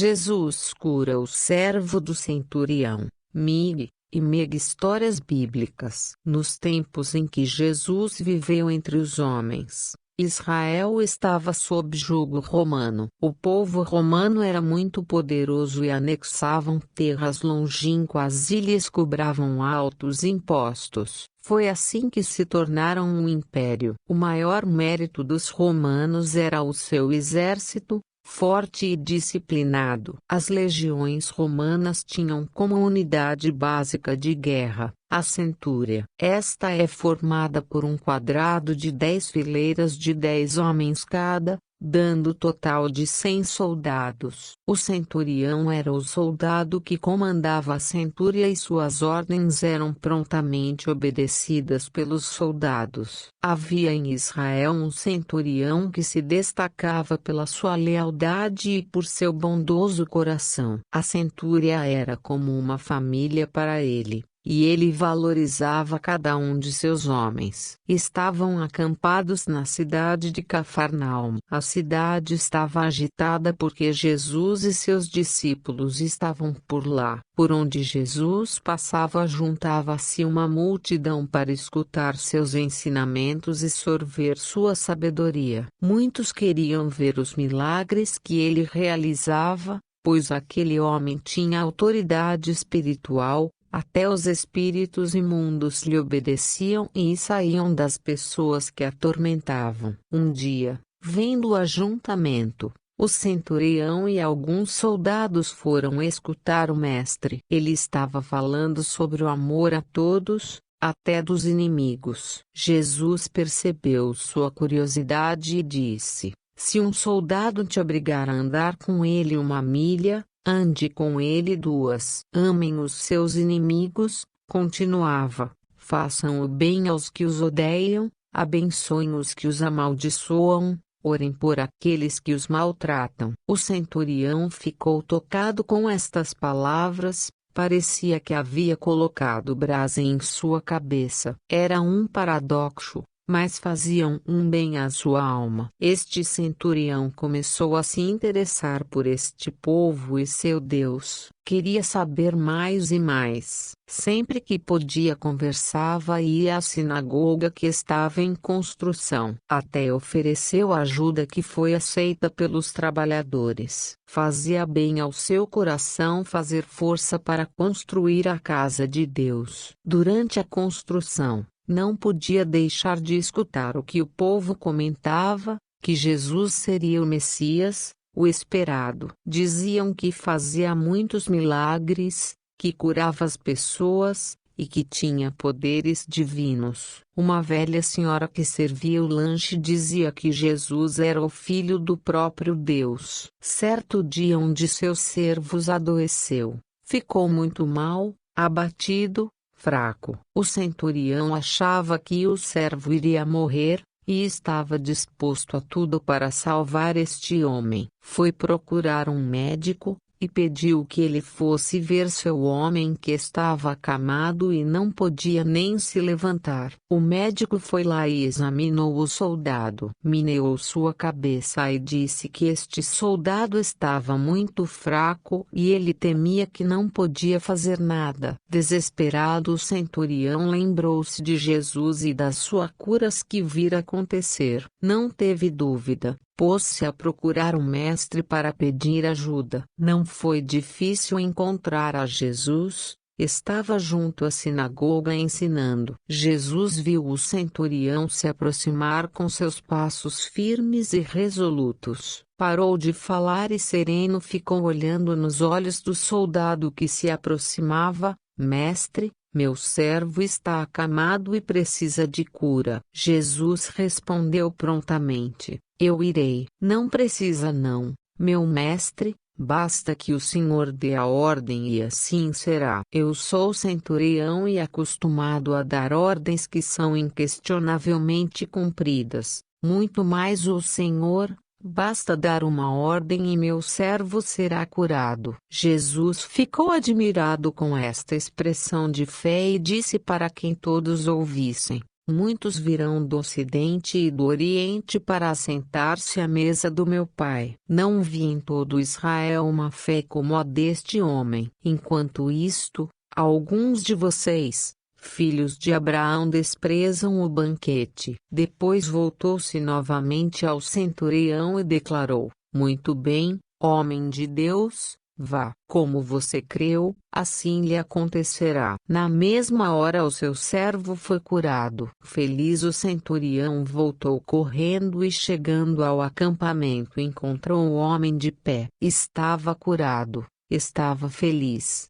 Jesus cura o servo do centurião. Mig e Meg Histórias bíblicas. Nos tempos em que Jesus viveu entre os homens, Israel estava sob jugo romano. O povo romano era muito poderoso e anexavam terras longínquas e lhes cobravam altos impostos. Foi assim que se tornaram um império. O maior mérito dos romanos era o seu exército, forte e disciplinado. As legiões romanas tinham como unidade básica de guerra a centúria. Esta é formada por um quadrado de 10 fileiras de 10 homens cada, dando total de 100 soldados. O centurião era o soldado que comandava a centúria e suas ordens eram prontamente obedecidas pelos soldados. Havia em Israel um centurião que se destacava pela sua lealdade e por seu bondoso coração. A centúria era como uma família para ele, e ele valorizava cada um de seus homens. Estavam acampados na cidade de Cafarnaum. A cidade estava agitada porque Jesus e seus discípulos estavam por lá. Por onde Jesus passava, juntava-se uma multidão para escutar seus ensinamentos e sorver sua sabedoria. Muitos queriam ver os milagres que ele realizava, pois aquele homem tinha autoridade espiritual. Até os espíritos imundos lhe obedeciam e saíam das pessoas que atormentavam. Um dia, vendo o ajuntamento, o centurião e alguns soldados foram escutar o mestre. Ele estava falando sobre o amor a todos, até dos inimigos. Jesus percebeu sua curiosidade e disse: se um soldado te obrigar a andar com ele 1 milha, ande com ele 2. Amem os seus inimigos, continuava. Façam o bem aos que os odeiam, abençoem os que os amaldiçoam, orem por aqueles que os maltratam. O centurião ficou tocado com estas palavras, parecia que havia colocado brasa em sua cabeça. Era um paradoxo, mas faziam um bem à sua alma. Este centurião começou a se interessar por este povo e seu Deus. Queria saber mais e mais. Sempre que podia conversava e ia à sinagoga que estava em construção. Até ofereceu ajuda que foi aceita pelos trabalhadores. Fazia bem ao seu coração fazer força para construir a casa de Deus. Durante a construção, não podia deixar de escutar o que o povo comentava, que Jesus seria o Messias, o esperado. Diziam que fazia muitos milagres, que curava as pessoas, e que tinha poderes divinos. Uma velha senhora que servia o lanche dizia que Jesus era o Filho do próprio Deus. Certo dia um de seus servos adoeceu. Ficou muito mal, abatido, fraco. O centurião achava que o servo iria morrer, e estava disposto a tudo para salvar este homem. Foi procurar um médico, e pediu que ele fosse ver seu homem que estava acamado e não podia nem se levantar. O médico foi lá e examinou o soldado. Meneou sua cabeça e disse que este soldado estava muito fraco e ele temia que não podia fazer nada. Desesperado, o centurião lembrou-se de Jesus e das suas curas que vira acontecer. Não teve dúvida. Pôs-se a procurar um mestre para pedir ajuda. Não foi difícil encontrar a Jesus, estava junto à sinagoga ensinando. Jesus viu o centurião se aproximar com seus passos firmes e resolutos. Parou de falar e sereno ficou olhando nos olhos do soldado que se aproximava. Mestre, meu servo está acamado e precisa de cura. Jesus respondeu prontamente: eu irei. Não precisa não, meu mestre, basta que o Senhor dê a ordem e assim será. Eu sou centurião e acostumado a dar ordens que são inquestionavelmente cumpridas. Muito mais o Senhor, basta dar uma ordem e meu servo será curado. Jesus ficou admirado com esta expressão de fé e disse para quem todos ouvissem: Muitos virão do Ocidente e do Oriente para assentar-se à mesa do meu Pai. Não vi em todo Israel uma fé como a deste homem. Enquanto isto, alguns de vocês, filhos de Abraão, desprezam o banquete. Depois voltou-se novamente ao centurião e declarou: Muito bem, homem de Deus. Vá, como você creu, assim lhe acontecerá. Na mesma hora o seu servo foi curado. Feliz o centurião voltou correndo e chegando ao acampamento encontrou o homem de pé. Estava curado, estava feliz.